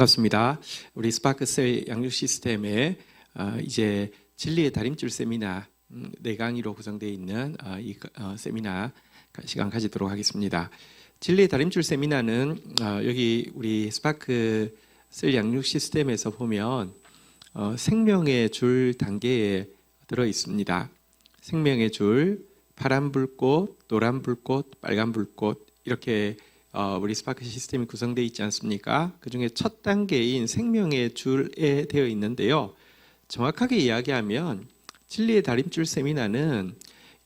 반갑습니다. 우리 스파크셀 양육 시스템의 이제 진리의 다림줄 세미나 4강의로 구성되어 있는 이 세미나 시간 가지도록 하겠습니다. 진리의 다림줄 세미나는 여기 우리 스파크셀 양육 시스템에서 보면 생명의 줄 단계에 들어 있습니다. 생명의 줄, 파란 불꽃, 노란 불꽃, 빨간 불꽃 이렇게 우리 스파크 시스템이 구성되어 있지 않습니까? 그 중에 첫 단계인 생명의 줄에 되어 있는데요. 정확하게 이야기하면 진리의 다림줄 세미나는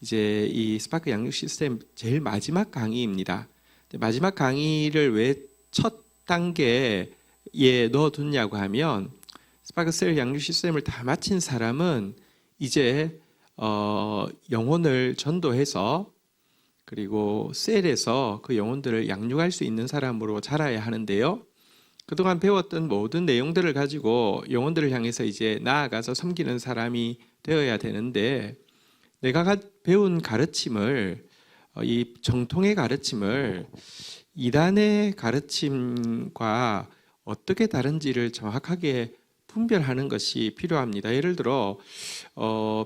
이제 이 스파크 양육 시스템 제일 마지막 강의입니다. 마지막 강의를 왜 첫 단계에 넣어뒀냐고 하면 스파크 셀 양육 시스템을 다 마친 사람은 이제 영혼을 전도해서 그리고 셀에서 그 영혼들을 양육할 수 있는 사람으로 자라야 하는데요. 그동안 배웠던 모든 내용들을 가지고 영혼들을 향해서 이제 나아가서 섬기는 사람이 되어야 되는데 내가 배운 가르침을 이 정통의 가르침을 이단의 가르침과 어떻게 다른지를 정확하게 분별하는 것이 필요합니다. 예를 들어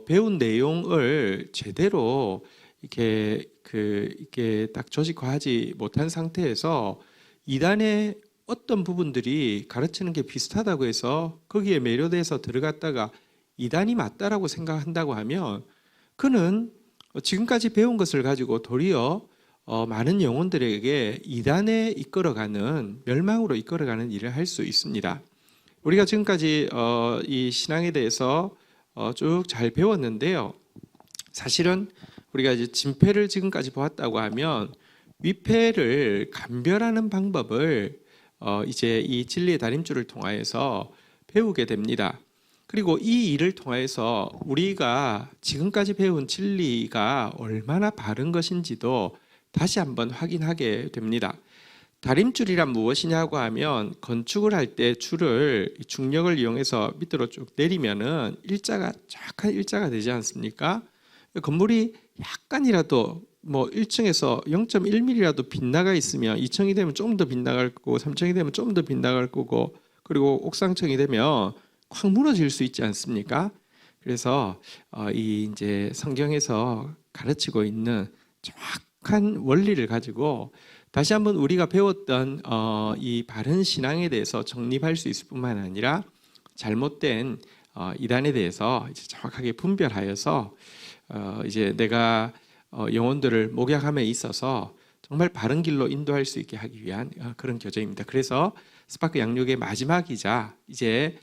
배운 내용을 제대로 이렇게 딱 조직화하지 못한 상태에서 이단의 어떤 부분들이 가르치는 게 비슷하다고 해서 거기에 매료돼서 들어갔다가 이단이 맞다라고 생각한다고 하면 그는 지금까지 배운 것을 가지고 도리어 많은 영혼들에게 이단에 이끌어가는 멸망으로 이끌어가는 일을 할 수 있습니다. 우리가 지금까지 이 신앙에 대해서 쭉 잘 배웠는데요. 사실은 우리가 이제 진패를 지금까지 보았다고 하면 위패를 감별하는 방법을 이제 이 진리의 다림줄을 통하여서 배우게 됩니다. 그리고 이 일을 통하여서 우리가 지금까지 배운 진리가 얼마나 바른 것인지도 다시 한번 확인하게 됩니다. 다림줄이란 무엇이냐고 하면 건축을 할 때 줄을 중력을 이용해서 밑으로 쭉 내리면은 정확한 일자가 되지 않습니까? 건물이 약간이라도 뭐 1층에서 0.1mm라도 빗나가 있으면 2층이 되면 좀 더 빗나갈 거고 3층이 되면 좀 더 빗나갈 거고 그리고 옥상층이 되면 확 무너질 수 있지 않습니까? 그래서 이 이제 성경에서 가르치고 있는 정확한 원리를 가지고 다시 한번 우리가 배웠던 이 바른 신앙에 대해서 정립할 수 있을 뿐만 아니라 잘못된 이단에 대해서 이제 정확하게 분별하여서 이제 내가 영혼들을 목양함에 있어서 정말 바른 길로 인도할 수 있게 하기 위한 그런 교정입니다. 그래서 스파크 양육의 마지막이자 이제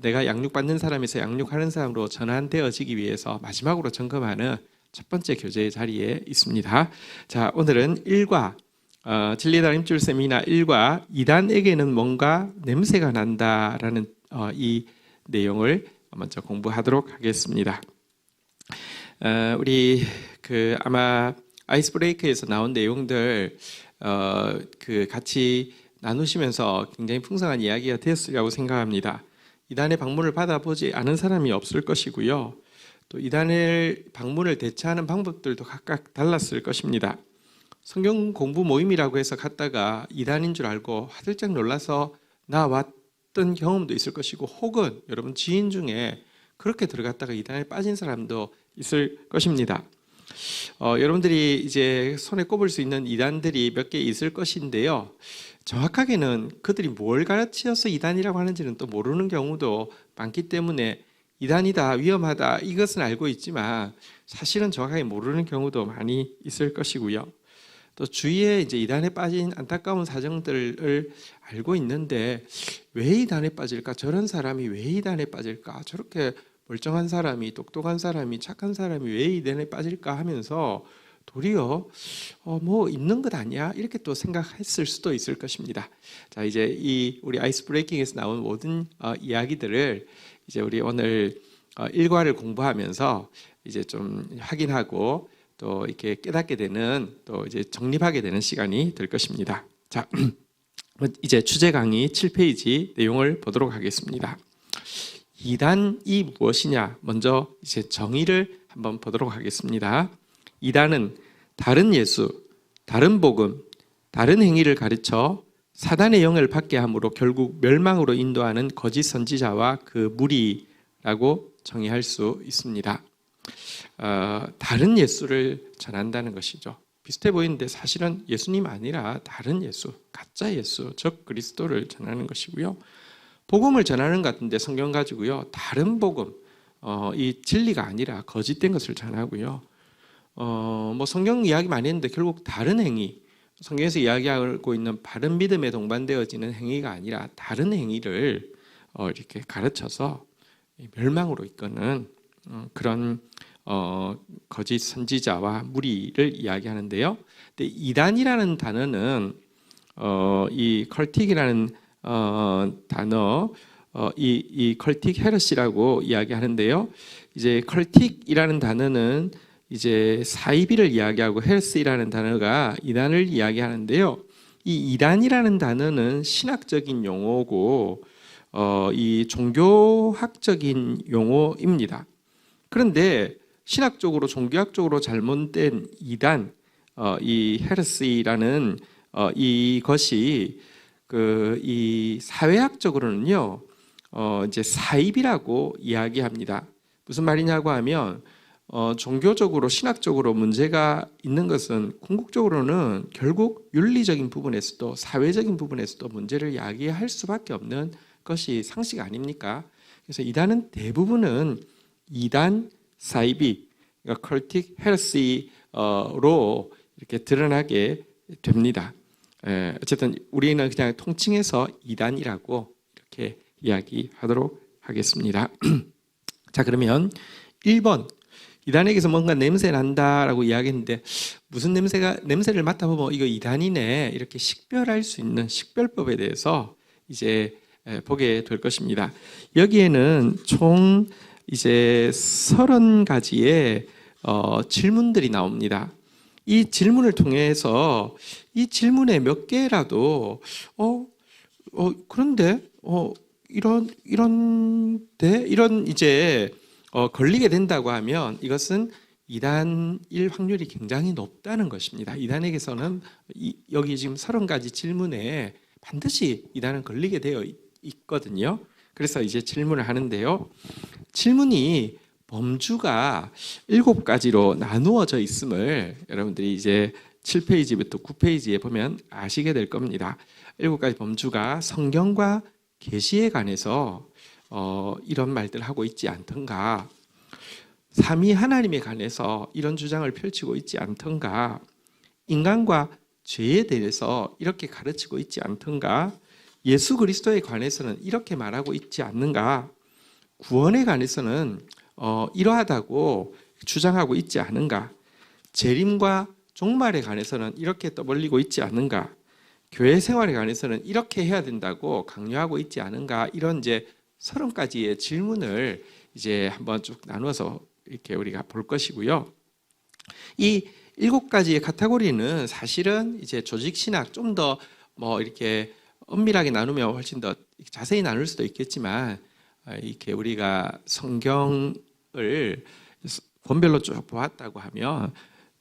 내가 양육받는 사람에서 양육하는 사람으로 전환되어지기 위해서 마지막으로 점검하는 첫 번째 교제의 자리에 있습니다. 자, 오늘은 1과 진리의 다림줄 세미나 1과 이단에게는 뭔가 냄새가 난다라는 이 내용을 먼저 공부하도록 하겠습니다. 우리 아마 아이스 브레이크에서 나온 내용들 같이 나누시면서 굉장히 풍성한 이야기가 되었으리라고 생각합니다. 이단의 방문을 받아보지 않은 사람이 없을 것이고요. 또 이단의 방문을 대처하는 방법들도 각각 달랐을 것입니다. 성경 공부 모임이라고 해서 갔다가 이단인 줄 알고 화들짝 놀라서 나왔던 경험도 있을 것이고 혹은 여러분 지인 중에 그렇게 들어갔다가 이단에 빠진 사람도 있을 것입니다. 여러분들이 이제 손에 꼽을 수 있는 이단들이 몇 개 있을 것인데요. 정확하게는 그들이 뭘 가르치어서 이단이라고 하는지는 또 모르는 경우도 많기 때문에 이단이다, 위험하다 이것은 알고 있지만 사실은 정확하게 모르는 경우도 많이 있을 것이고요. 또 주위에 이제 이단에 빠진 안타까운 사정들을 알고 있는데 왜 이단에 빠질까? 저런 사람이 왜 이단에 빠질까? 저렇게 멀쩡한 사람이, 똑똑한 사람이, 착한 사람이 왜 이단에 빠질까 하면서 도리어 뭐 있는 것 아니야? 이렇게 또 생각했을 수도 있을 것입니다. 자, 이제 이 우리 아이스 브레이킹에서 나온 모든 이야기들을 이제 우리 오늘 일과를 공부하면서 이제 좀 확인하고 또 이렇게 깨닫게 되는 또 이제 정립하게 되는 시간이 될 것입니다. 자, 이제 주제 강의 7페이지 내용을 보도록 하겠습니다. 이단이 무엇이냐? 먼저 이제 정의를 한번 보도록 하겠습니다. 이단은 다른 예수, 다른 복음, 다른 행위를 가르쳐 사단의 영을 받게 함으로 결국 멸망으로 인도하는 거짓 선지자와 그 무리라고 정의할 수 있습니다. 다른 예수를 전한다는 것이죠. 비슷해 보이는데 사실은 예수님 아니라 다른 예수, 가짜 예수, 즉 그리스도를 전하는 것이고요. 복음을 전하는 것 같은데 성경 가지고요, 다른 복음, 이 진리가 아니라 거짓된 것을 전하고요. 뭐 성경 이야기 많이 했는데 결국 다른 행위, 성경에서 이야기하고 있는 바른 믿음에 동반되어지는 행위가 아니라 다른 행위를 이렇게 가르쳐서 멸망으로 이끄는 그런 거짓 선지자와 무리를 이야기하는데요. 근데 이단이라는 단어는 이 컬틱이라는 단어, 이 컬틱 헤러시라고 이야기하는데요. 이제 컬틱이라는 단어는 이제 사이비를 이야기하고 헤르스이라는 단어가 이단을 이야기하는데요. 이 이단이라는 단어는 신학적인 용어고 이 종교학적인 용어입니다. 그런데 신학적으로 종교학적으로 잘못된 이단, 이 헤르스이라는 이것이 이 사회학적으로는요, 이제 사입이라고 이야기합니다. 무슨 말이냐고 하면 종교적으로 신학적으로 문제가 있는 것은 궁극적으로는 결국 윤리적인 부분에서도 사회적인 부분에서도 문제를 야기할 수밖에 없는 것이 상식 아닙니까? 그래서 이단은 대부분은 이단 사이비, 그러니까 컬틱 헤르시로 이렇게 드러나게 됩니다. 어쨌든 우리는 그냥 통칭해서 이단이라고 이렇게 이야기하도록 하겠습니다. 자, 그러면 1번, 이단에게서 뭔가 냄새 난다라고 이야기했는데 무슨 냄새를 맡아보면 이거 이단이네 이렇게 식별할 수 있는 식별법에 대해서 이제 보게 될 것입니다. 여기에는 총 이제 30가지의 질문들이 나옵니다. 이 질문을 통해서 이 질문에 몇 개라도 그런데 이런 이제 걸리게 된다고 하면 이것은 이단일 확률이 굉장히 높다는 것입니다. 이단에게서는 여기 지금 30가지 질문에 반드시 이단은 걸리게 되어 있거든요. 그래서 이제 질문을 하는데요. 질문이 범주가 7가지로 나누어져 있음을 여러분들이 이제 7페이지부터 9페이지에 보면 아시게 될 겁니다. 7가지 범주가 성경과 계시에 관해서 이런 말들을 하고 있지 않던가, 삼위 하나님에 관해서 이런 주장을 펼치고 있지 않던가, 인간과 죄에 대해서 이렇게 가르치고 있지 않던가, 예수 그리스도에 관해서는 이렇게 말하고 있지 않는가, 구원에 관해서는 이러하다고 주장하고 있지 않은가, 재림과 종말에 관해서는 이렇게 떠벌리고 있지 않은가, 교회 생활에 관해서는 이렇게 해야 된다고 강요하고 있지 않은가, 이런 이제 30가지의 질문을 이제 한번 쭉 나누어서 이렇게 우리가 볼 것이고요. 이 7가지의 카테고리는 사실은 이제 조직신학 좀 더 뭐 이렇게 엄밀하게 나누면 훨씬 더 자세히 나눌 수도 있겠지만, 이렇게 우리가 성경을 본별로 쭉 보았다고 하면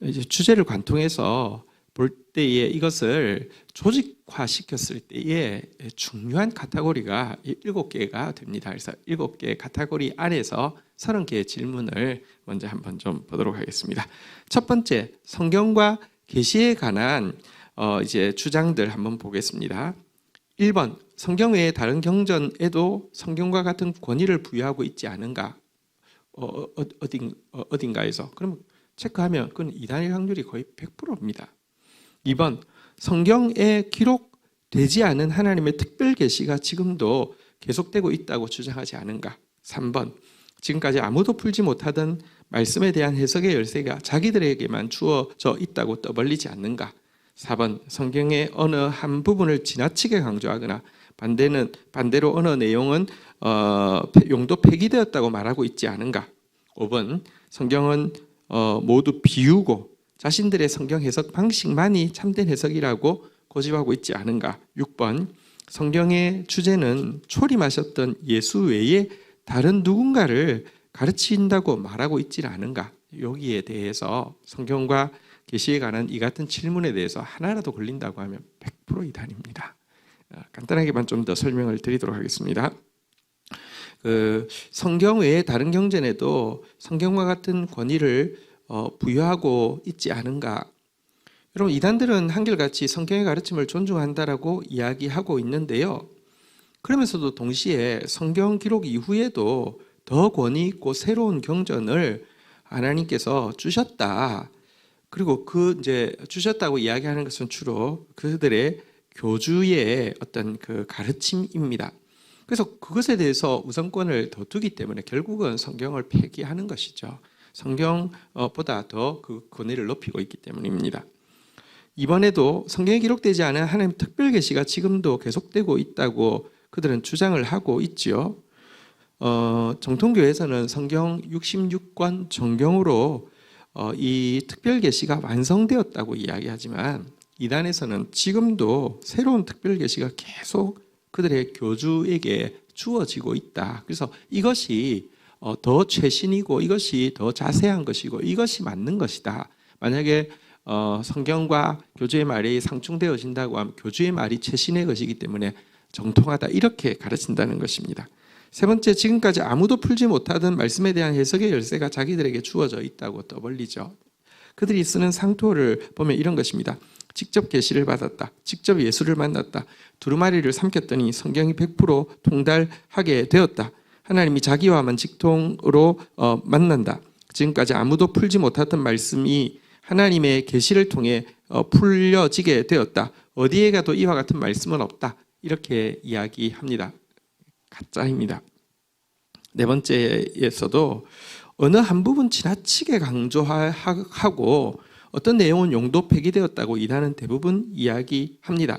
이제 주제를 관통해서 볼 때에 이것을 조직화 시켰을 때에 중요한 카테고리가 7개가 됩니다. 그래서 7개의 카테고리 안에서 30개의 질문을 먼저 한번 좀 보도록 하겠습니다. 첫 번째, 성경과 계시에 관한 이제 주장들 한번 보겠습니다. 1번, 성경 외의 다른 경전에도 성경과 같은 권위를 부여하고 있지 않은가? 어딘가에서. 그러면 체크하면 그건 이단일 확률이 거의 100%입니다. 2번, 성경에 기록되지 않은 하나님의 특별 계시가 지금도 계속되고 있다고 주장하지 않은가? 3번, 지금까지 아무도 풀지 못하던 말씀에 대한 해석의 열쇠가 자기들에게만 주어져 있다고 떠벌리지 않는가? 4번, 성경의 어느 한 부분을 지나치게 강조하거나 반대로 어느 내용은 용도 폐기되었다고 말하고 있지 않은가? 5번, 성경은 모두 비유고 자신들의 성경 해석 방식만이 참된 해석이라고 고집하고 있지 않은가? 6번, 성경의 주제는 초림하셨던 예수 외에 다른 누군가를 가르친다고 말하고 있지 않은가? 여기에 대해서 성경과 계시에 관한 이 같은 질문에 대해서 하나라도 걸린다고 하면 100% 이단입니다. 간단하게만 좀 더 설명을 드리도록 하겠습니다. 성경 외에 다른 경전에도 성경과 같은 권위를 부여하고 있지 않은가? 여러분, 이단들은 한결같이 성경의 가르침을 존중한다라고 이야기하고 있는데요. 그러면서도 동시에 성경 기록 이후에도 더 권위 있고 새로운 경전을 하나님께서 주셨다. 그리고 이제 주셨다고 이야기하는 것은 주로 그들의 교주의 어떤 그 가르침입니다. 그래서 그것에 대해서 우선권을 더 두기 때문에 결국은 성경을 폐기하는 것이죠. 성경보다 더 그 권위를 높이고 있기 때문입니다. 이번에도 성경에 기록되지 않은 하나님 특별 계시가 지금도 계속되고 있다고 그들은 주장을 하고 있지요. 정통교에서는 성경 66권 정경으로 이 특별 계시가 완성되었다고 이야기하지만 이단에서는 지금도 새로운 특별 계시가 계속 그들의 교주에게 주어지고 있다. 그래서 이것이 더 최신이고 이것이 더 자세한 것이고 이것이 맞는 것이다. 만약에 성경과 교주의 말이 상충되어진다고 하면 교주의 말이 최신의 것이기 때문에 정통하다 이렇게 가르친다는 것입니다. 세 번째, 지금까지 아무도 풀지 못하던 말씀에 대한 해석의 열쇠가 자기들에게 주어져 있다고 떠벌리죠. 그들이 쓰는 상투어를 보면 이런 것입니다. 직접 계시를 받았다. 직접 예수를 만났다. 두루마리를 삼켰더니 성경이 100% 통달하게 되었다. 하나님이 자기와만 직통으로 만난다. 지금까지 아무도 풀지 못했던 말씀이 하나님의 계시를 통해 풀려지게 되었다. 어디에 가도 이와 같은 말씀은 없다. 이렇게 이야기합니다. 가짜입니다. 네 번째에서도 어느 한 부분 지나치게 강조하고 어떤 내용은 용도 폐기되었다고 이단은 대부분 이야기합니다.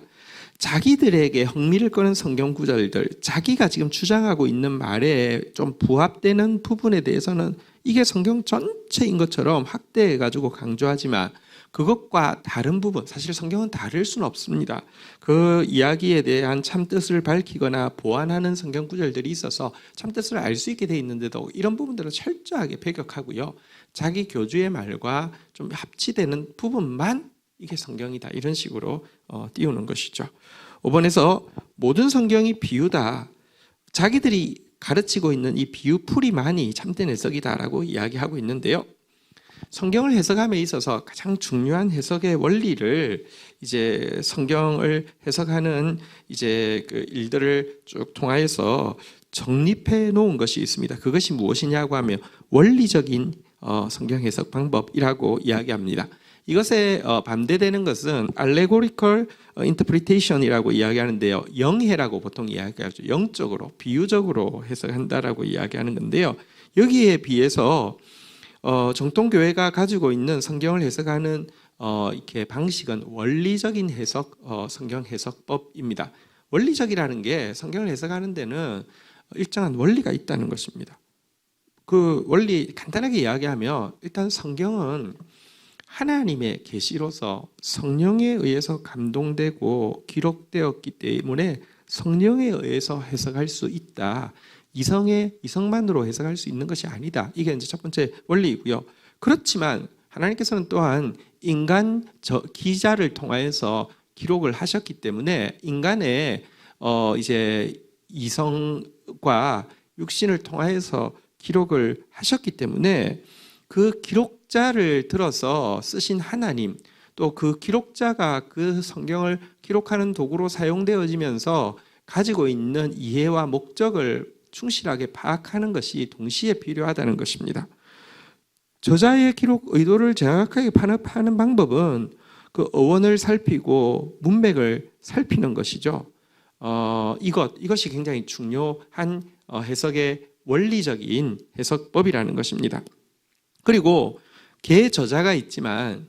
자기들에게 흥미를 끄는 성경 구절들, 자기가 지금 주장하고 있는 말에 좀 부합되는 부분에 대해서는 이게 성경 전체인 것처럼 확대해가지고 강조하지만 그것과 다른 부분, 사실 성경은 다를 수는 없습니다. 그 이야기에 대한 참뜻을 밝히거나 보완하는 성경 구절들이 있어서 참뜻을 알 수 있게 돼 있는데도 이런 부분들은 철저하게 배격하고요. 자기 교주의 말과 좀 합치되는 부분만 이게 성경이다 이런 식으로 띄우는 것이죠. 5번에서 모든 성경이 비유다. 자기들이 가르치고 있는 이 비유풀이만이 참된 해석이다라고 이야기하고 있는데요. 성경을 해석함에 있어서 가장 중요한 해석의 원리를 이제 성경을 해석하는 이제 그 일들을 쭉 통하여서 정립해 놓은 것이 있습니다. 그것이 무엇이냐고 하면 원리적인 성경 해석 방법이라고 이야기합니다. 이것에 반대되는 것은 allegorical interpretation이라고 이야기하는데요. 영해라고 보통 이야기하죠. 영적으로, 비유적으로 해석한다라고 이야기하는 건데요. 여기에 비해서 정통교회가 가지고 있는 성경을 해석하는 이렇게 방식은 원리적인 해석, 성경 해석법입니다. 원리적이라는 게 성경을 해석하는 데는 일정한 원리가 있다는 것입니다. 그 원리 간단하게 이야기하면 일단 성경은 하나님의 계시로서 성령에 의해서 감동되고 기록되었기 때문에 성령에 의해서 해석할 수 있다. 이성만으로 해석할 수 있는 것이 아니다. 이게 이제 첫 번째 원리이고요. 그렇지만 하나님께서는 또한 인간 기자를 통하여서 기록을 하셨기 때문에 인간의 이제 이성과 육신을 통하여서 기록을 하셨기 때문에 그 기록자를 들어서 쓰신 하나님, 또 그 기록자가 그 성경을 기록하는 도구로 사용되어지면서 가지고 있는 이해와 목적을 충실하게 파악하는 것이 동시에 필요하다는 것입니다. 저자의 기록 의도를 정확하게 파악하는 방법은 그 어원을 살피고 문맥을 살피는 것이죠. 이것이 굉장히 중요한 해석의 원리적인 해석법이라는 것입니다. 그리고 개 저자가 있지만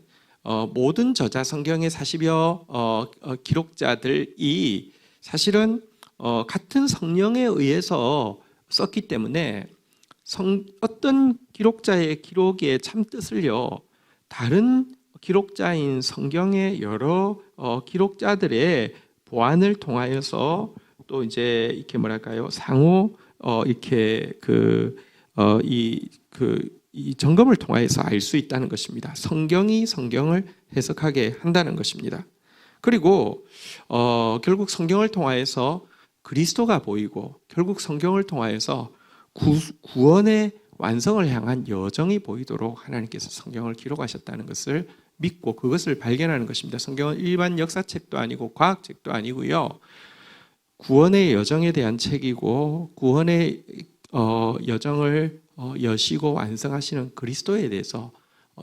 모든 저자 성경의 40여 기록자들이 사실은 같은 성령에 의해서 썼기 때문에 어떤 기록자의 기록의 참뜻을요 다른 기록자인 성경의 여러 기록자들의 보완을 통하여서 또 이제 이렇게 뭐랄까요 상호 이렇게 이 점검을 통하여서 알 수 있다는 것입니다. 성경이 성경을 해석하게 한다는 것입니다. 그리고 결국 성경을 통하여서 그리스도가 보이고 결국 성경을 통하여서 구원의 완성을 향한 여정이 보이도록 하나님께서 성경을 기록하셨다는 것을 믿고 그것을 발견하는 것입니다. 성경은 일반 역사책도 아니고 과학책도 아니고요. 구원의 여정에 대한 책이고 구원의 여정을 여시고 완성하시는 그리스도에 대해서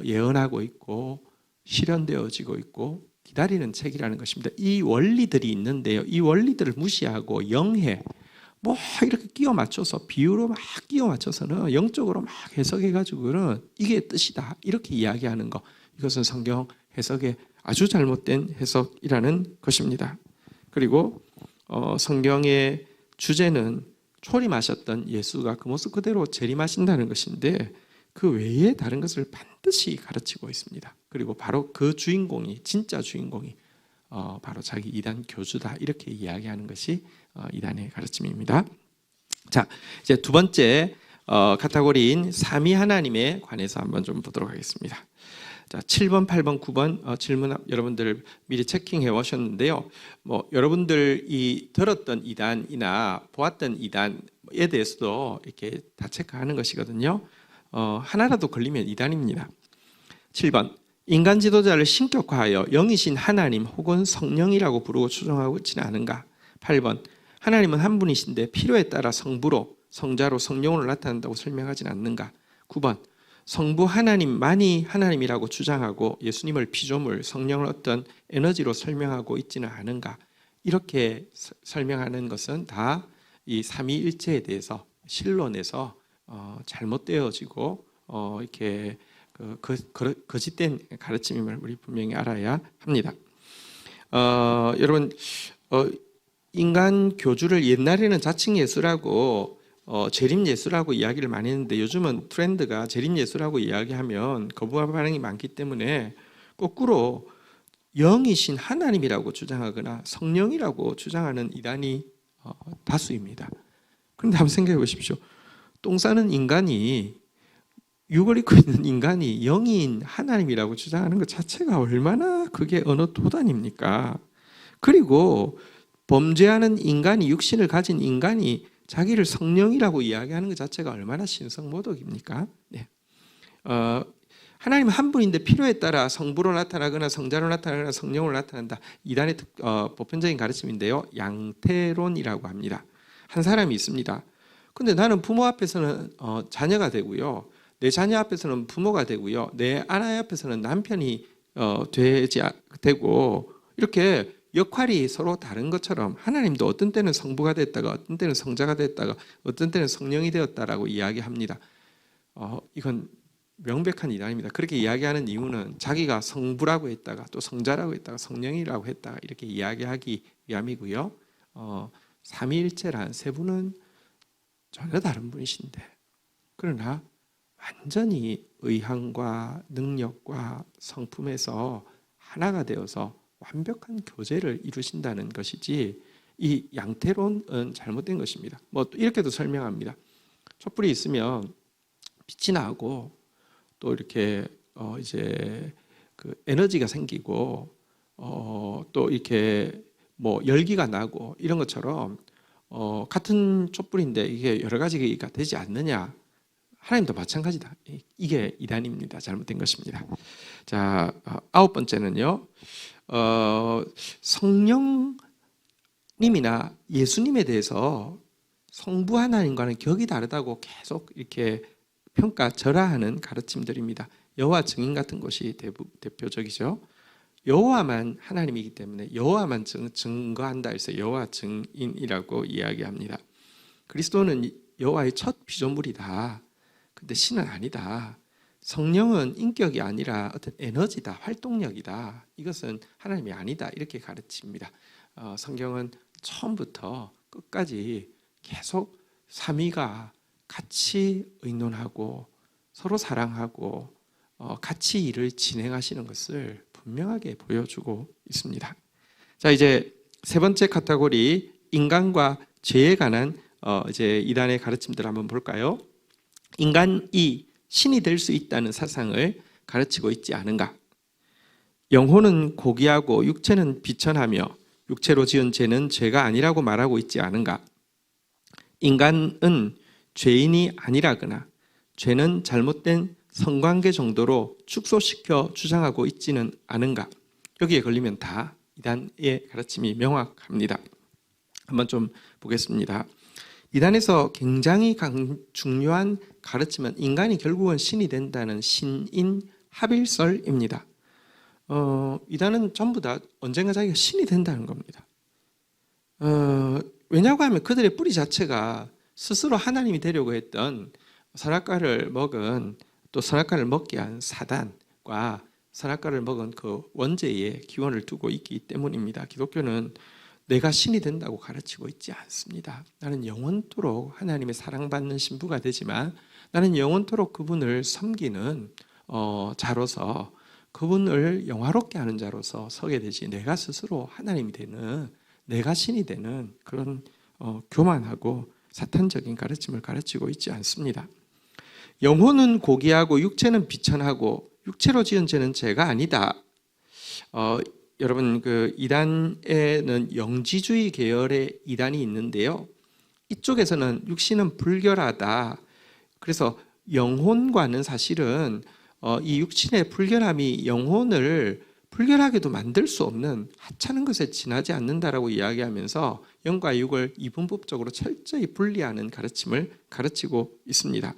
예언하고 있고 실현되어지고 있고 기다리는 책이라는 것입니다. 이 원리들이 있는데요. 이 원리들을 무시하고 영해 뭐 이렇게 끼워 맞춰서 비유로 막 끼워 맞춰서는 영적으로 막 해석해 가지고는 이게 뜻이다 이렇게 이야기하는 거, 이것은 성경 해석의 아주 잘못된 해석이라는 것입니다. 그리고 성경의 주제는 초림하셨던 예수가 그 모습 그대로 재림하신다는 것인데 그 외에 다른 것을 반드시 가르치고 있습니다. 그리고 바로 그 주인공이, 진짜 주인공이 바로 자기 이단 교주다 이렇게 이야기하는 것이 이단의 가르침입니다. 자, 이제 두 번째 카테고리인 삼위 하나님에 관해서 한번 좀 보도록 하겠습니다. 자, 7번, 8번, 9번 질문 여러분들 미리 체킹해 오셨는데요. 뭐 여러분들이 들었던 이단이나 보았던 이단에 대해서도 이렇게 다 체크하는 것이거든요. 하나라도 걸리면 이단입니다. 7번, 인간 지도자를 신격화하여 영이신 하나님 혹은 성령이라고 부르고 추정하고 있지는 않은가? 8번, 하나님은 한 분이신데 필요에 따라 성부로, 성자로, 성령으로 나타난다고 설명하지는 않는가? 9번, 성부 하나님만이 하나님이라고 주장하고 예수님을 피조물, 성령을 어떤 에너지로 설명하고 있지는 않은가? 이렇게 설명하는 것은 다 이 삼위일체에 대해서 신론에서 잘못되어지고 이렇게 거짓된 가르침임을 우리 분명히 알아야 합니다. 여러분 인간 교주를 옛날에는 자칭 예수라고 재림 예수라고 이야기를 많이 했는데 요즘은 트렌드가 재림 예수라고 이야기하면 거부감 반응이 많기 때문에 거꾸로 영이신 하나님이라고 주장하거나 성령이라고 주장하는 이단이 다수입니다. 그런데 한번 생각해 보십시오. 똥 싸는 인간이, 육을 입고 있는 인간이 영인 하나님이라고 주장하는 것 자체가 얼마나 그게 어느 도단입니까? 그리고 범죄하는 인간이, 육신을 가진 인간이 자기를 성령이라고 이야기하는 것 자체가 얼마나 신성모독입니까? 네. 하나님은 한 분인데 필요에 따라 성부로 나타나거나 성자로 나타나거나 성령으로 나타난다. 이단의 보편적인 가르침인데요. 양태론이라고 합니다. 한 사람이 있습니다. 근데 나는 부모 앞에서는 자녀가 되고요. 내 자녀 앞에서는 부모가 되고요. 내 아내 앞에서는 남편이 되고 이렇게 역할이 서로 다른 것처럼 하나님도 어떤 때는 성부가 됐다가 어떤 때는 성자가 됐다가 어떤 때는 성령이 되었다라고 이야기합니다. 이건 명백한 이단입니다. 그렇게 이야기하는 이유는 자기가 성부라고 했다가 또 성자라고 했다가 성령이라고 했다가 이렇게 이야기하기 위함이고요. 삼위일체란 세 분은 전혀 다른 분이신데 그러나 완전히 의향과 능력과 성품에서 하나가 되어서 완벽한 교제를 이루신다는 것이지 이 양태론은 잘못된 것입니다. 뭐 이렇게도 설명합니다. 촛불이 있으면 빛이 나고 또 이렇게 이제 그 에너지가 생기고 또 이렇게 뭐 열기가 나고 이런 것처럼 같은 촛불인데 이게 여러 가지가 되지 않느냐? 하나님도 마찬가지다. 이게 이단입니다. 잘못된 것입니다. 자, 9번째는요. 성령님이나 예수님에 대해서 성부 하나님과는 격이 다르다고 계속 이렇게 평가절하하는 가르침들입니다. 여호와 증인 같은 것이 대표적이죠. 여호와만 하나님이기 때문에 여호와만 증거한다 해서 여호와 증인이라고 이야기합니다. 그리스도는 여호와의 첫 피조물이다. 근데 신은 아니다. 성령은 인격이 아니라 어떤 에너지다, 활동력이다. 이것은 하나님이 아니다. 이렇게 가르칩니다. 성경은 처음부터 끝까지 계속 삼위가 같이 의논하고 서로 사랑하고 같이 일을 진행하시는 것을 분명하게 보여주고 있습니다. 자, 이제 세 번째 카테고리 인간과 죄에 관한 이제 이단의 가르침들 한번 볼까요? 인간이 신이 될 수 있다는 사상을 가르치고 있지 않은가? 영혼은 고귀하고 육체는 비천하며 육체로 지은 죄는 죄가 아니라고 말하고 있지 않은가? 인간은 죄인이 아니라거나 죄는 잘못된 성관계 정도로 축소시켜 주장하고 있지는 않은가? 여기에 걸리면 다 이단의 가르침이 명확합니다. 한번 좀 보겠습니다. 이단에서 굉장히 중요한 가르침은 인간이 결국은 신이 된다는 신인합일설입니다. 이단은 전부 다 언젠가 자기가 신이 된다는 겁니다. 왜냐고 하면 그들의 뿌리 자체가 스스로 하나님이 되려고 했던 선악과를 먹은, 또 선악과를 먹게 한 사단과 선악과를 먹은 그 원죄의 기원을 두고 있기 때문입니다. 기독교는 내가 신이 된다고 가르치고 있지 않습니다. 나는 영원토록 하나님의 사랑받는 신부가 되지만 나는 영원토록 그분을 섬기는 자로서, 그분을 영화롭게 하는 자로서 서게 되지, 내가 스스로 하나님이 되는, 내가 신이 되는 그런 교만하고 사탄적인 가르침을 가르치고 있지 않습니다. 영혼은 고귀하고 육체는 비천하고 육체로 지은 죄는 죄가 아니다. 여러분, 그 이단에는 영지주의 계열의 이단이 있는데요. 이쪽에서는 육신은 불결하다. 그래서 영혼과는 사실은 이 육신의 불결함이 영혼을 불결하게도 만들 수 없는 하찮은 것에 지나지 않는다라고 이야기하면서 영과 육을 이분법적으로 철저히 분리하는 가르침을 가르치고 있습니다.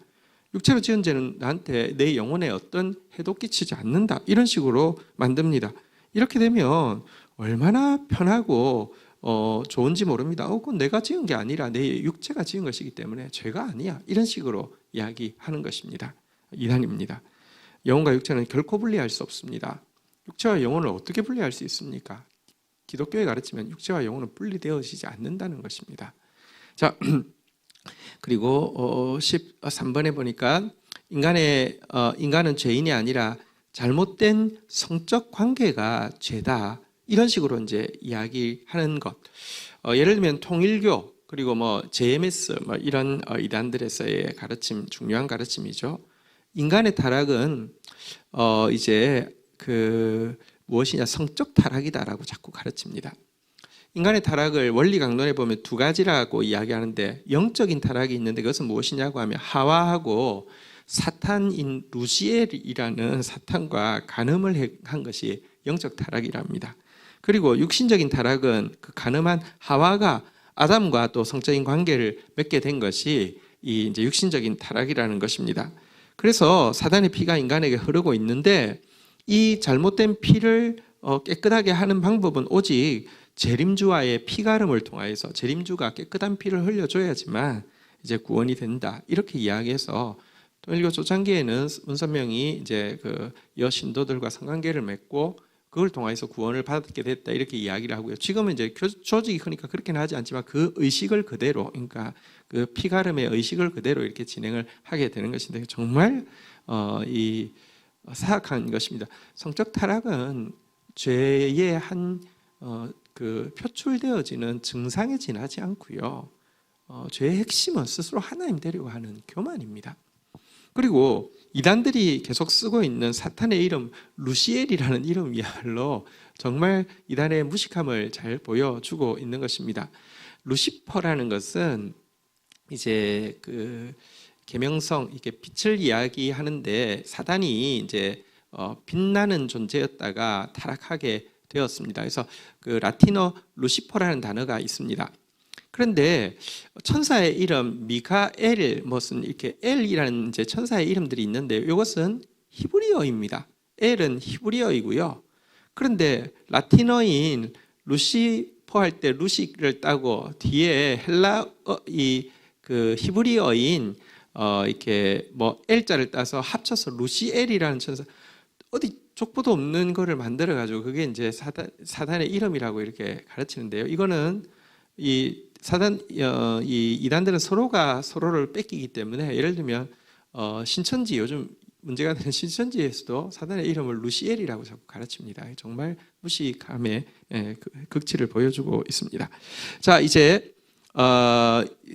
육체로 지은 죄는 나한테 내 영혼에 어떤 해도 끼치지 않는다, 이런 식으로 만듭니다. 이렇게 되면 얼마나 편하고 좋은지 모릅니다. 그건 내가 지은 게 아니라 내 육체가 지은 것이기 때문에 죄가 아니야, 이런 식으로 이야기하는 것입니다. 이단입니다. 영혼과 육체는 결코 분리할 수 없습니다. 육체와 영혼을 어떻게 분리할 수 있습니까? 기독교의 가르치면 육체와 영혼은 분리되어지지 않는다는 것입니다. 자, 그리고 13번에 보니까 인간은 죄인이 아니라 잘못된 성적 관계가 죄다, 이런 식으로 이제 이야기하는 것. 예를 들면 통일교, 그리고 JMS 이런 이단들에서의 가르침, 중요한 가르침이죠. 인간의 타락은 이제 무엇이냐, 성적 타락이다라고 자꾸 가르칩니다. 인간의 타락을 원리 강론에 보면 두 가지라고 이야기하는데, 영적인 타락이 있는데 그것은 무엇이냐고 하면 하와하고 사탄인 루시엘이라는 사탄과 간음을 한 것이 영적 타락이랍니다. 그리고 육신적인 타락은 그 간음한 하와가 아담과 또 성적인 관계를 맺게 된 것이 이 이제 육신적인 타락이라는 것입니다. 그래서 사단의 피가 인간에게 흐르고 있는데, 이 잘못된 피를 깨끗하게 하는 방법은 오직 재림주와의 피가름을 통하여서, 재림주가 깨끗한 피를 흘려줘야지만 이제 구원이 된다, 이렇게 이야기해서 통일교 초창기에는 문선명이 이제 그 여신도들과 성관계를 맺고 그걸 통해서 구원을 받게 됐다, 이렇게 이야기를 하고요. 지금은 이제 조직이 크니까 그렇게는 하지 않지만 그 의식을 그대로, 그러니까 그 피가름의 의식을 그대로 이렇게 진행을 하게 되는 것인데, 정말 이 사악한 것입니다. 성적 타락은 죄의 한 표출되어지는 증상에 지나지 않고요. 죄의 핵심은 스스로 하나님 되려고 하는 교만입니다. 그리고 이단들이 계속 쓰고 있는 사탄의 이름 루시엘이라는 이름이야말로 정말 이단의 무식함을 잘 보여주고 있는 것입니다. 루시퍼라는 것은 이제 그 계명성, 이게 빛을 이야기하는데, 사단이 이제 빛나는 존재였다가 타락하게 되었습니다. 그래서 그 라틴어 루시퍼라는 단어가 있습니다. 그런데 천사의 이름 미카엘, 무슨 이렇게 엘이라는 이제 천사의 이름들이 있는데, 이것은 히브리어입니다. 엘은 히브리어이고요. 그런데 라틴어인 루시퍼 할 때 루시를 따고 뒤에 그 히브리어인 이렇게 엘자를 따서 합쳐서 루시엘이라는 천사, 어디 족보도 없는 거를 만들어 가지고 그게 이제 사단의 이름이라고 이렇게 가르치는데요. 이거는 이 이단들은 서로가 서로를 뺏기기 때문에, 예를 들면 신천지, 요즘 문제가 되는 신천지에서도 사단의 이름을 루시엘이라고 자꾸 가르칩니다. 정말 무식함의 극치를 보여주고 있습니다. 자, 이제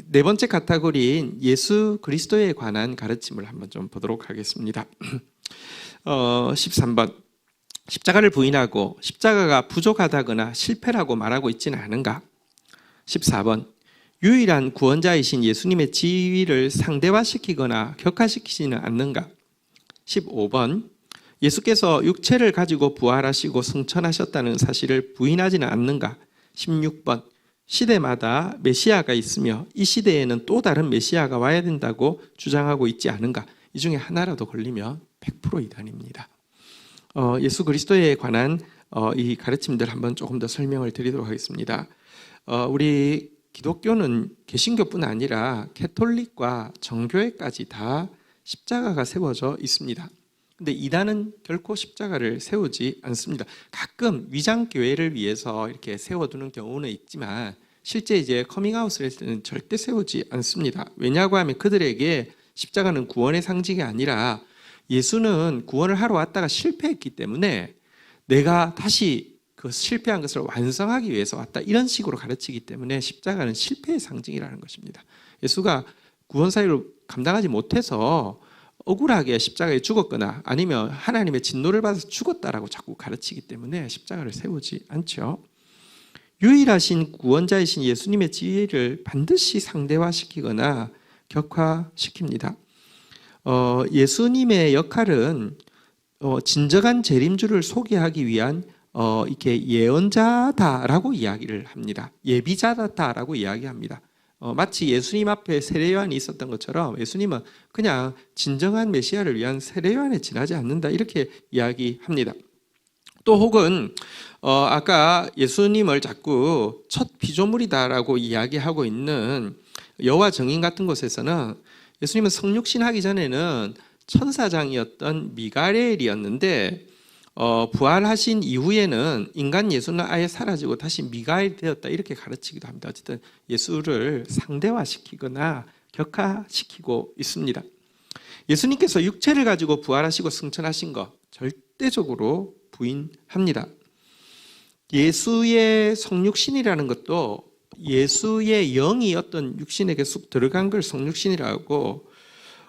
네 번째 카테고리인 예수 그리스도에 관한 가르침을 한번 좀 보도록 하겠습니다. 13번. 십자가를 부인하고 십자가가 부족하다거나 실패라고 말하고 있지는 않은가? 14번 유일한 구원자이신 예수님의 지위를 상대화시키거나 격화시키지는 않는가? 15번 예수께서 육체를 가지고 부활하시고 승천하셨다는 사실을 부인하지는 않는가? 16번 시대마다 메시아가 있으며 이 시대에는 또 다른 메시아가 와야 된다고 주장하고 있지 않은가? 이 중에 하나라도 걸리면 100% 이단입니다. 예수 그리스도에 관한 이 가르침들 한번 조금 더 설명을 드리도록 하겠습니다. 우리 기독교는 개신교뿐 아니라 캐톨릭과 정교회까지 다 십자가가 세워져 있습니다. 근데 이단은 결코 십자가를 세우지 않습니다. 가끔 위장교회를 위해서 이렇게 세워두는 경우는 있지만 실제 이제 커밍아웃을 했을 때는 절대 세우지 않습니다. 왜냐고 하면 그들에게 십자가는 구원의 상징이 아니라 예수는 구원을 하러 왔다가 실패했기 때문에 내가 다시 그 실패한 것을 완성하기 위해서 왔다, 이런 식으로 가르치기 때문에 십자가는 실패의 상징이라는 것입니다. 예수가 구원 사역을 감당하지 못해서 억울하게 십자가에 죽었거나 아니면 하나님의 진노를 받아서 죽었다라고 자꾸 가르치기 때문에 십자가를 세우지 않죠. 유일하신 구원자이신 예수님의 지위를 반드시 상대화시키거나 격화시킵니다. 예수님의 역할은 진정한 재림주를 소개하기 위한 이렇게 예언자다라고 이야기를 합니다. 예비자다라고 이야기합니다. 마치 예수님 앞에 세례요한이 있었던 것처럼 예수님은 그냥 진정한 메시아를 위한 세례요한에 지나지 않는다, 이렇게 이야기합니다. 또 혹은 아까 예수님을 자꾸 첫 피조물이다라고 이야기하고 있는 여호와 증인 같은 곳에서는 예수님은 성육신 하기 전에는 천사장이었던 미가엘이었는데 부활하신 이후에는 인간 예수는 아예 사라지고 다시 미가엘이 되었다, 이렇게 가르치기도 합니다. 어쨌든 예수를 상대화시키거나 격화시키고 있습니다. 예수님께서 육체를 가지고 부활하시고 승천하신 것 절대적으로 부인합니다. 예수의 성육신이라는 것도 예수의 영이 어떤 육신에게 쑥 들어간 걸 성육신이라고,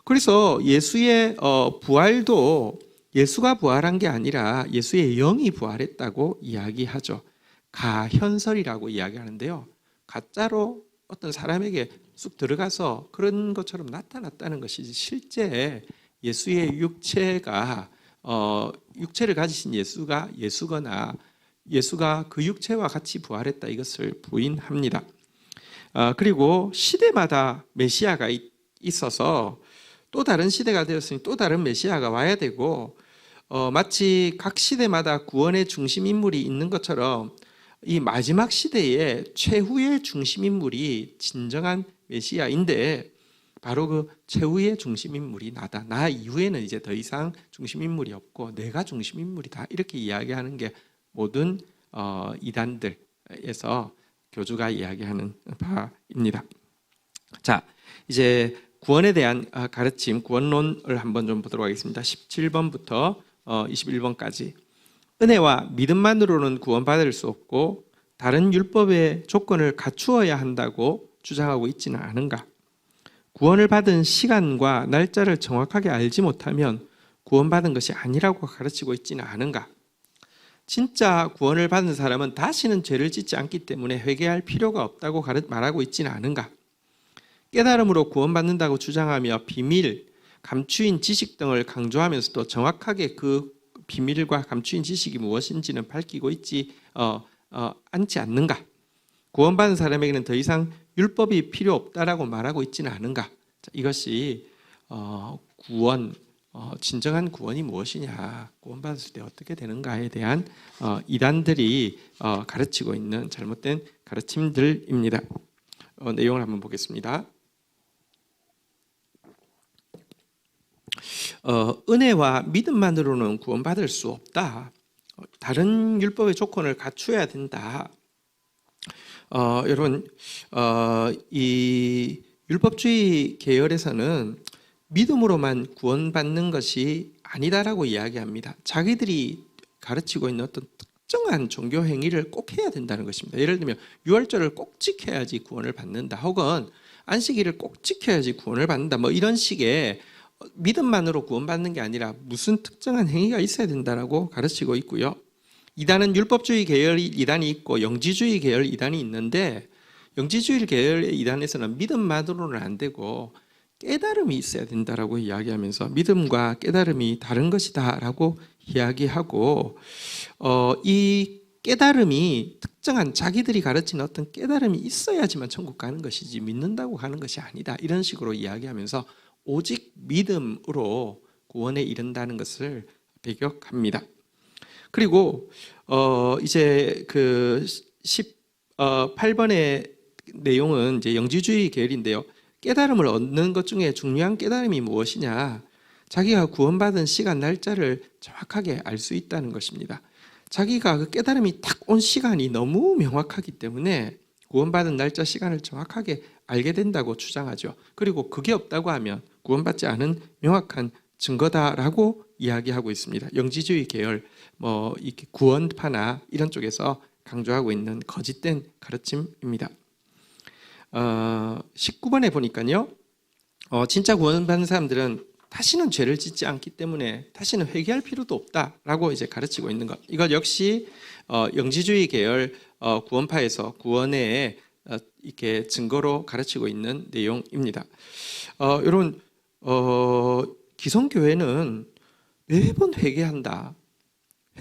그래서 예수의 부활도 예수가 부활한 게 아니라 예수의 영이 부활했다고 이야기하죠. 가현설이라고 이야기하는데요, 가짜로 어떤 사람에게 쑥 들어가서 그런 것처럼 나타났다는 것이지 실제 예수의 육체가 육체를 가지신 예수가 예수거나 예수가 그 육체와 같이 부활했다, 이것을 부인합니다. 그리고 시대마다 메시아가 있어서 또 다른 시대가 되었으니 또 다른 메시아가 와야 되고, 마치 각 시대마다 구원의 중심 인물이 있는 것처럼 이 마지막 시대의 최후의 중심 인물이 진정한 메시아인데 바로 그 최후의 중심 인물이 나다. 나 이후에는 이제 더 이상 중심 인물이 없고 내가 중심 인물이다, 이렇게 이야기하는 게 모든 이단들에서 교주가 이야기하는 바입니다. 자, 이제 구원에 대한 가르침, 구원론을 한번 좀 보도록 하겠습니다. 17번부터 21번까지. 은혜와 믿음만으로는 구원받을 수 없고 다른 율법의 조건을 갖추어야 한다고 주장하고 있지는 않은가? 구원을 받은 시간과 날짜를 정확하게 알지 못하면 구원받은 것이 아니라고 가르치고 있지는 않은가? 진짜 구원을 받은 사람은 다시는 죄를 짓지 않기 때문에 회개할 필요가 없다고 말하고 있지는 않은가? 깨달음으로 구원받는다고 주장하며 비밀, 감추인 지식 등을 강조하면서도 정확하게 그 비밀과 감추인 지식이 무엇인지는 밝히고 있지 않지 않는가? 구원받은 사람에게는 더 이상 율법이 필요 없다라고 말하고 있지는 않은가? 자, 이것이 구원, 진정한 구원이 무엇이냐, 구원받았을 때 어떻게 되는가에 대한 이단들이 가르치고 있는 잘못된 가르침들입니다. 내용을 한번 보겠습니다. 은혜와 믿음만으로는 구원받을 수 없다. 다른 율법의 조건을 갖추어야 된다. 여러분, 이 율법주의 계열에서는 믿음으로만 구원받는 것이 아니다라고 이야기합니다. 자기들이 가르치고 있는 어떤 특정한 종교 행위를 꼭 해야 된다는 것입니다. 예를 들면 유월절을 꼭 지켜야지 구원을 받는다, 혹은 안식일을 꼭 지켜야지 구원을 받는다, 뭐 이런 식의 믿음만으로 구원받는 게 아니라 무슨 특정한 행위가 있어야 된다라고 가르치고 있고요. 이단은 율법주의 계열 이단이 있고 영지주의 계열 이단이 있는데, 영지주의 계열 이단에서는 믿음만으로는 안 되고 깨달음이 있어야 된다라고 이야기하면서 믿음과 깨달음이 다른 것이다라고 이야기하고, 이 깨달음이 특정한 자기들이 가르치는 어떤 깨달음이 있어야지만 천국 가는 것이지 믿는다고 가는 것이 아니다, 이런 식으로 이야기하면서 오직 믿음으로 구원에 이른다는 것을 배격합니다. 그리고 이제 그 18번의 내용은 이제 영지주의 계열인데요. 깨달음을 얻는 것 중에 중요한 깨달음이 무엇이냐? 자기가 구원받은 시간 날짜를 정확하게 알 수 있다는 것입니다. 자기가 그 깨달음이 딱 온 시간이 너무 명확하기 때문에 구원받은 날짜 시간을 정확하게 알게 된다고 주장하죠. 그리고 그게 없다고 하면 구원받지 않은 명확한 증거다라고 이야기하고 있습니다. 영지주의 계열, 이렇게 구원파나 이런 쪽에서 강조하고 있는 거짓된 가르침입니다. 19번에 보니까요, 진짜 구원받는 사람들은 다시는 죄를 짓지 않기 때문에 다시는 회개할 필요도 없다라고 이제 가르치고 있는 것. 이것 역시 영지주의 계열 구원파에서 구원의 이렇게 증거로 가르치고 있는 내용입니다. 여러분, 기성교회는 매번 회개한다.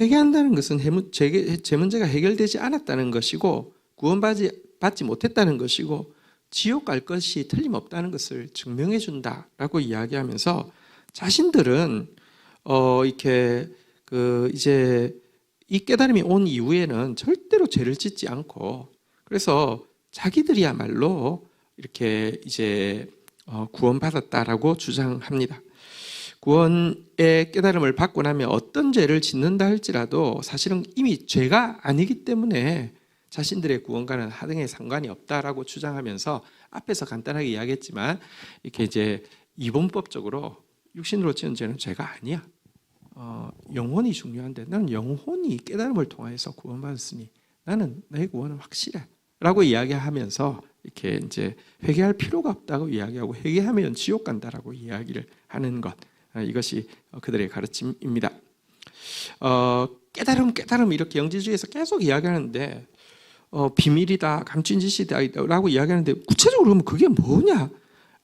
회개한다는 것은 제 문제가 해결되지 않았다는 것이고 구원받지 못했다는 것이고 지옥 갈 것이 틀림없다는 것을 증명해 준다라고 이야기하면서, 자신들은 이렇게 이제 이 깨달음이 온 이후에는 절대로 죄를 짓지 않고, 그래서 자기들이야말로 이렇게 이제 구원받았다라고 주장합니다. 구원의 깨달음을 받고 나면 어떤 죄를 짓는다 할지라도 사실은 이미 죄가 아니기 때문에 자신들의 구원과는 하등의 상관이 없다라고 주장하면서, 앞에서 간단하게 이야기했지만 이렇게 이제 이분법적으로 육신으로 지은 죄는 죄가 아니야. 영혼이 중요한데 나는 영혼이 깨달음을 통해서 구원받았으니 나는 내 구원은 확실해 라고 이야기하면서 이렇게 이제 회개할 필요가 없다고 이야기하고, 회개하면 지옥 간다라고 이야기를 하는 것, 이것이 그들의 가르침입니다. 깨달음 이렇게 영지주의에서 계속 이야기하는데 비밀이다, 감춘 짓이다 라고 이야기하는데, 구체적으로 그러면 그게 뭐냐?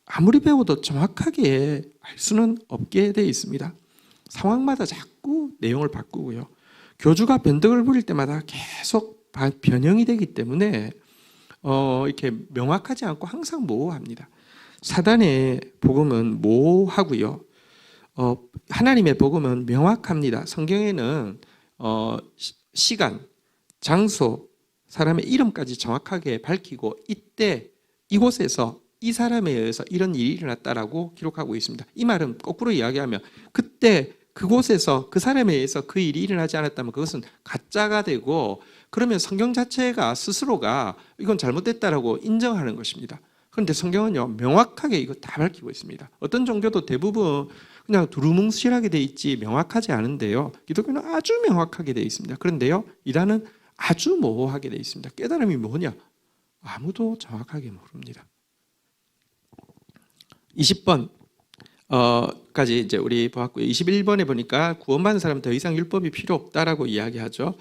아무리 배워도 정확하게 알 수는 없게 되어 있습니다. 상황마다 자꾸 내용을 바꾸고요. 교주가 변덕을 부릴 때마다 계속 변형이 되기 때문에 이렇게 명확하지 않고 항상 모호합니다. 사단의 복음은 모호하고요. 하나님의 복음은 명확합니다. 성경에는 시간, 장소, 사람의 이름까지 정확하게 밝히고, 이때 이곳에서 이 사람에 의해서 이런 일이 일어났다라고 기록하고 있습니다. 이 말은 거꾸로 이야기하면 그때 그곳에서 그 사람에 의해서 그 일이 일어나지 않았다면 그것은 가짜가 되고, 그러면 성경 자체가 스스로가 이건 잘못됐다라고 인정하는 것입니다. 그런데 성경은요, 명확하게 이거 다 밝히고 있습니다. 어떤 종교도 대부분 그냥 두루뭉실하게 돼 있지 명확하지 않은데요, 기독교는 아주 명확하게 돼 있습니다. 그런데요, 이단은 아주 모호하게 돼 있습니다. 깨달음이 뭐냐? 아무도 정확하게 모릅니다. 20번 까지 이제 우리 보았고요. 21번에 보니까 구원받은 사람 더 이상 율법이 필요 없다라고 이야기하죠.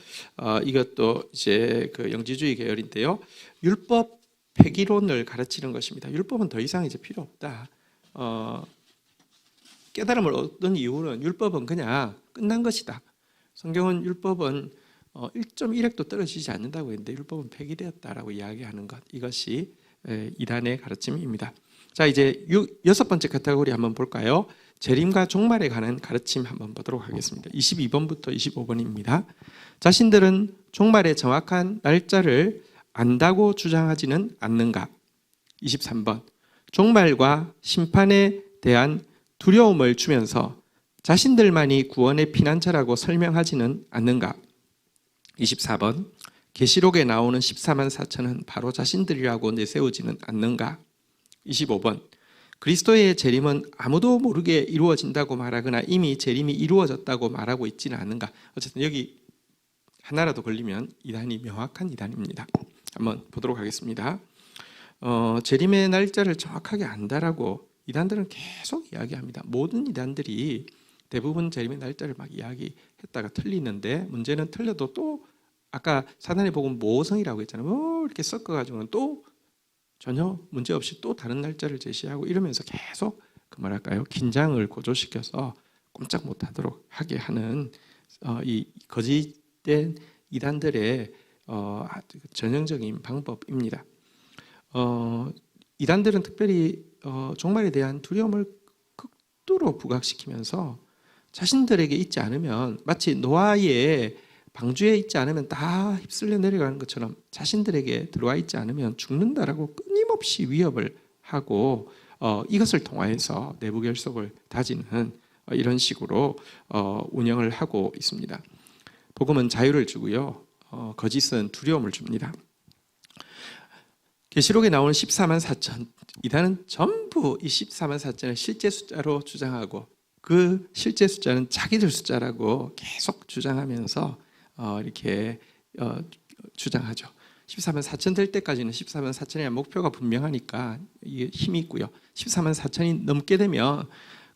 이것도 이제 그 영지주의 계열인데요. 율법 폐기론을 가르치는 것입니다. 율법은 더 이상 이제 필요 없다. 깨달음을 얻은 이유는 율법은 그냥 끝난 것이다. 성경은 율법은 1.1획도 떨어지지 않는다고 했는데 율법은 폐기되었다라고 이야기하는 것, 이것이 이단의 가르침입니다. 자, 이제 6번째 카테고리 한번 볼까요? 재림과 종말에 관한 가르침 한번 보도록 하겠습니다. 22번부터 25번입니다. 자신들은 종말의 정확한 날짜를 안다고 주장하지는 않는가? 23번. 종말과 심판에 대한 두려움을 주면서 자신들만이 구원의 피난처라고 설명하지는 않는가? 24번. 계시록에 나오는 14만 4천은 바로 자신들이라고 내세우지는 않는가? 25번. 그리스도의 재림은 아무도 모르게 이루어진다고 말하거나 이미 재림이 이루어졌다고 말하고 있지는 않은가? 어쨌든 여기 하나라도 걸리면 이단이 명확한 이단입니다. 한번 보도록 하겠습니다. 재림의 날짜를 정확하게 안다라고 이단들은 계속 이야기합니다. 모든 이단들이 대부분 재림의 날짜를 막 이야기했다가 틀리는데, 문제는 틀려도 또 아까 사단의 복음 모성이라고 했잖아요. 뭐 이렇게 섞어가지고는 또 전혀 문제 없이 또 다른 날짜를 제시하고 이러면서 계속 그 뭐랄까요, 긴장을 고조시켜서 꼼짝 못하도록 하게 하는 이 거짓된 이단들의 전형적인 방법입니다. 이단들은 특별히 종말에 대한 두려움을 극도로 부각시키면서 자신들에게 있지 않으면, 마치 노아의 방주에 있지 않으면 다 휩쓸려 내려가는 것처럼 자신들에게 들어와 있지 않으면 죽는다라고 끊임없이 위협을 하고 이것을 통하여서 내부 결속을 다지는 이런 식으로 운영을 하고 있습니다. 복음은 자유를 주고요, 거짓은 두려움을 줍니다. 계시록에 나오는 14만 4천, 이단은 전부 이 14만 4천을 실제 숫자로 주장하고 그 실제 숫자는 자기들 숫자라고 계속 주장하면서 이렇게 주장하죠. 14만 4천 될 때까지는 14만 4천이라는 목표가 분명하니까 이게 힘이 있고요. 14만 4천이 넘게 되면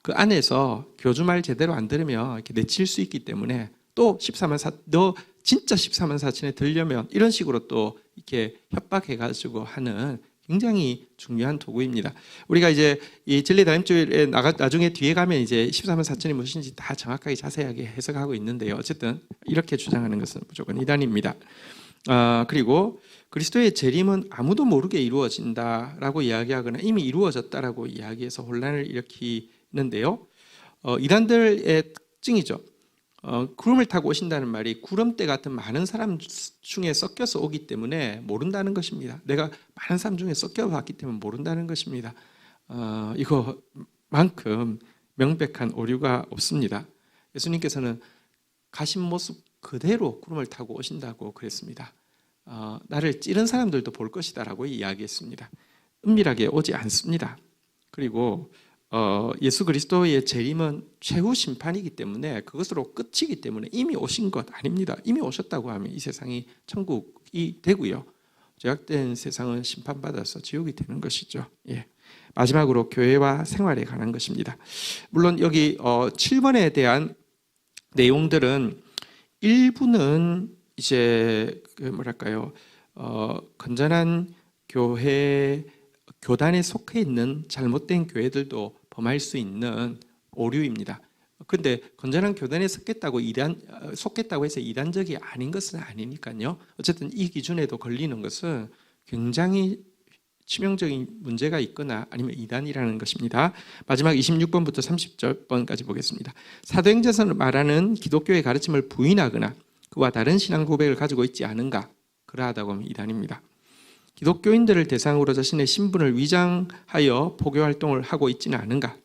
그 안에서 교주말 제대로 안 들으면 이렇게 내칠 수 있기 때문에 또 14만 4, 너 진짜 14만 4천에 들려면 이런 식으로 또 이렇게 협박해가지고 하는 굉장히 중요한 도구입니다. 우리가 이제 이 진리 다림줄에 나중에 뒤에 가면 이제 14만 4천이 무엇인지 다 정확하게 자세하게 해석하고 있는데요. 어쨌든 이렇게 주장하는 것은 무조건 이단입니다. 그리고 그리스도의 재림은 아무도 모르게 이루어진다라고 이야기하거나 이미 이루어졌다라고 이야기해서 혼란을 일으키는데요. 이단들의 특징이죠. 구름을 타고 오신다는 말이 구름대 같은 많은 사람 중에 섞여서 오기 때문에 모른다는 것입니다. 내가 많은 사람 중에 섞여봤기 때문에 모른다는 것입니다. 이거만큼 명백한 오류가 없습니다. 예수님께서는 가신 모습 그대로 구름을 타고 오신다고 그랬습니다. 나를 찌른 사람들도 볼 것이다 라고 이야기했습니다. 은밀하게 오지 않습니다. 그리고 예수 그리스도의 재림은 최후 심판이기 때문에 그것으로 끝이기 때문에 이미 오신 것 아닙니다. 이미 오셨다고 하면 이 세상이 천국이 되고요, 죄악된 세상은 심판받아서 지옥이 되는 것이죠. 예. 마지막으로 교회와 생활에 관한 것입니다. 물론 여기 7번에 대한 내용들은 일부는 이제 뭐랄까요, 건전한 교회 교단에 속해 있는 잘못된 교회들도 범할 수 있는 오류입니다. 그런데 건전한 교단에 속했다고 해서 이단적이 아닌 것은 아니니까요. 어쨌든 이 기준에도 걸리는 것은 굉장히 치명적인 문제가 있거나 아니면 이단이라는 것입니다. 마지막 26번부터 30번까지 보겠습니다. 사도행전에서 말하는 기독교의 가르침을 부인하거나 그와 다른 신앙 고백을 가지고 있지 않은가, 그러하다고 하면 이단입니다. 기독교인들을 대상으로 자신의 신분을 위장하여 포교 활동을 하고 있지는 않은가,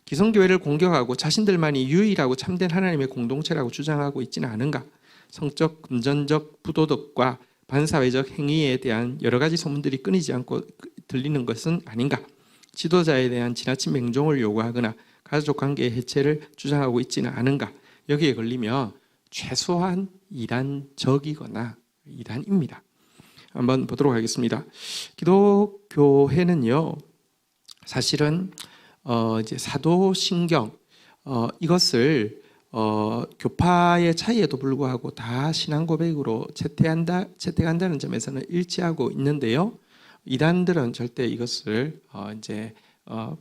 기성교회를 공격하고 자신들만이 유일하고 참된 하나님의 공동체라고 주장하고 있지는 않은가, 성적, 금전적, 부도덕과 반사회적 행위에 대한 여러 가지 소문들이 끊이지 않고 들리는 것은 아닌가, 지도자에 대한 지나친 맹종을 요구하거나 가족관계의 해체를 주장하고 있지는 않은가, 여기에 걸리면 최소한 이단적이거나 이단입니다. 한번 보도록 하겠습니다. 기독교회는요, 사실은 이제 사도신경 이것을 교파의 차이에도 불구하고 다 신앙 고백으로 채택한다는 점에서는 일치하고 있는데요. 이단들은 절대 이것을 이제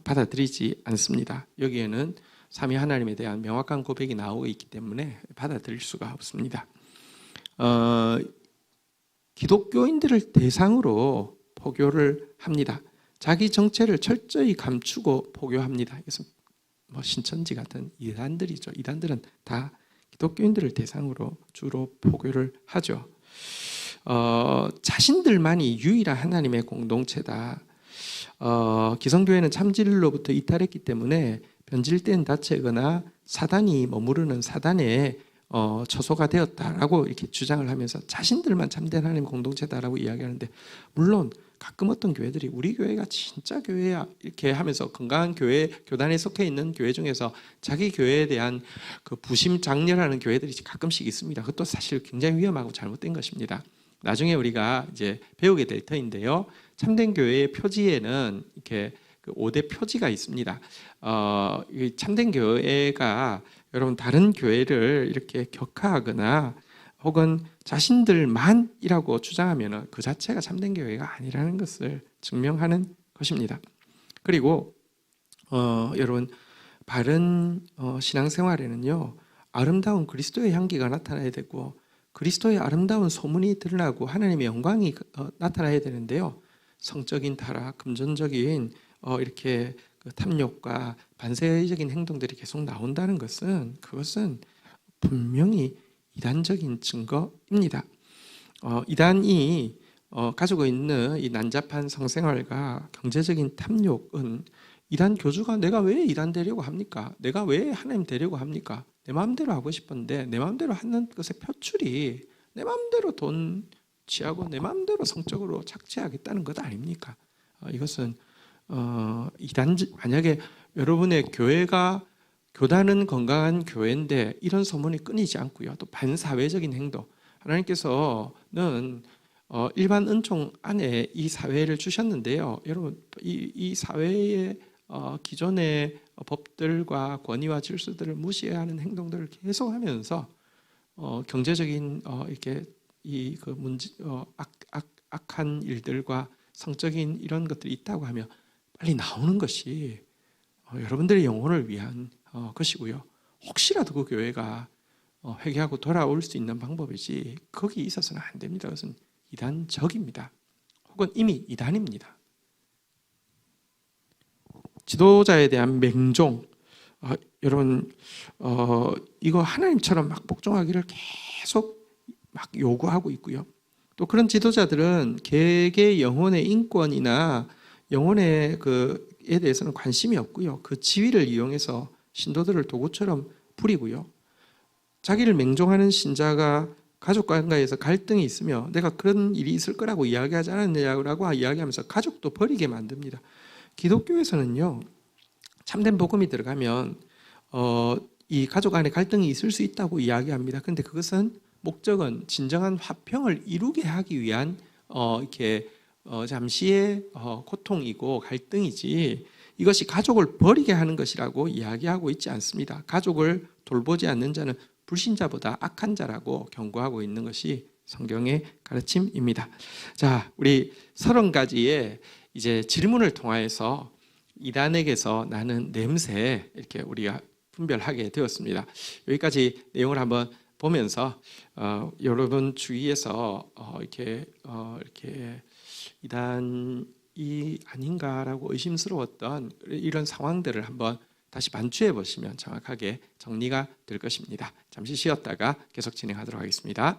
받아들이지 않습니다. 여기에는 삼위 하나님에 대한 명확한 고백이 나오고 있기 때문에 받아들일 수가 없습니다. 기독교인들을 대상으로 포교를 합니다. 자기 정체를 철저히 감추고 포교합니다. 그래서 신천지 같은 이단들이죠. 이단들은 다 기독교인들을 대상으로 주로 포교를 하죠. 자신들만이 유일한 하나님의 공동체다. 기성교회는 참진리로부터 이탈했기 때문에 변질된 닫체거나 사단이 머무르는 사단에 처소가 되었다라고 이렇게 주장을 하면서 자신들만 참된 하나님 공동체다라고 이야기하는데, 물론 가끔 어떤 교회들이 우리 교회가 진짜 교회야 이렇게 하면서 건강한 교회 교단에 속해 있는 교회 중에서 자기 교회에 대한 그 부심장렬하는 교회들이 가끔씩 있습니다. 그것도 사실 굉장히 위험하고 잘못된 것입니다. 나중에 우리가 이제 배우게 될 터인데요. 참된 교회의 표지에는 이렇게 그 5대 표지가 있습니다. 이 참된 교회가 여러분 다른 교회를 이렇게 격하하거나 혹은 자신들만이라고 주장하면 그 자체가 참된 교회가 아니라는 것을 증명하는 것입니다. 그리고 여러분 바른 신앙생활에는요, 아름다운 그리스도의 향기가 나타나야 되고 그리스도의 아름다운 소문이 드러나고 하나님의 영광이 나타나야 되는데요, 성적인 타락, 금전적인 이렇게 그 탐욕과 반세적인 행동들이 계속 나온다는 것은, 그것은 분명히 이단적인 증거입니다. 이단이 가지고 있는 이 난잡한 성생활과 경제적인 탐욕은, 이단 교주가 내가 왜 이단 되려고 합니까? 내가 왜 하나님 되려고 합니까? 내 마음대로 하고 싶은데 내 마음대로 하는 것의 표출이 내 마음대로 돈 취하고 내 마음대로 성적으로 착취하겠다는 것 아닙니까? 이것은 이단, 만약에 여러분의 교회가, 교단은 건강한 교회인데 이런 소문이 끊이지 않고요, 또 반사회적인 행동, 하나님께서는 일반 은총 안에 이 사회를 주셨는데요, 여러분 이 사회의 기존의 법들과 권위와 질서들을 무시하는 행동들을 계속하면서 경제적인 이렇게 이 그 문제, 악한 일들과 성적인 이런 것들이 있다고 하면 빨리 나오는 것이 여러분들의 영혼을 위한 것이고요. 혹시라도 그 교회가 회개하고 돌아올 수 있는 방법이지 거기 있어서는 안 됩니다. 그것은 이단적입니다. 혹은 이미 이단입니다. 지도자에 대한 맹종, 여러분 이거 하나님처럼 막 복종하기를 계속 막 요구하고 있고요. 또 그런 지도자들은 개개의 영혼의 인권이나 영혼의 그에 대해서는 관심이 없고요, 그 지위를 이용해서 신도들을 도구처럼 부리고요, 자기를 맹종하는 신자가 가족 관계에서 갈등이 있으며 내가 그런 일이 있을 거라고 이야기하지 않았느냐고 이야기하면서 가족도 버리게 만듭니다. 기독교에서는요, 참된 복음이 들어가면 이 가족 안에 갈등이 있을 수 있다고 이야기합니다. 그런데 그것은 목적은 진정한 화평을 이루게 하기 위한 이렇게 잠시의 고통이고 갈등이지, 이것이 가족을 버리게 하는 것이라고 이야기하고 있지 않습니다. 가족을 돌보지 않는 자는 불신자보다 악한 자라고 경고하고 있는 것이 성경의 가르침입니다. 자, 우리 30가지의 이제 질문을 통하여서 이단에게서 나는 냄새, 이렇게 우리가 분별하게 되었습니다. 여기까지 내용을 한번 보면서 여러분 주위에서 이렇게 이단이 아닌가라고 의심스러웠던 이런 상황들을 한번 다시 반추해 보시면 정확하게 정리가 될 것입니다. 잠시 쉬었다가 계속 진행하도록 하겠습니다.